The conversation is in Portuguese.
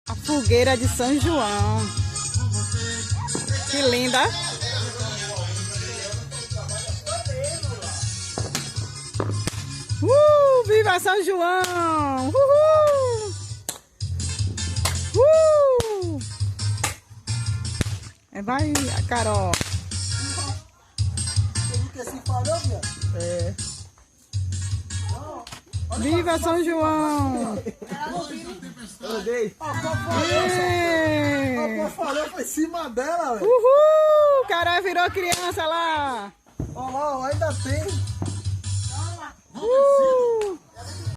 A fogueira de São João. Que linda. Viva São João! Uhul! Vai, Carol. É. Viva São João! Eu dei. A falou foi em cima dela, velho. Uhul! Carol virou criança lá. Olha lá, ainda tem.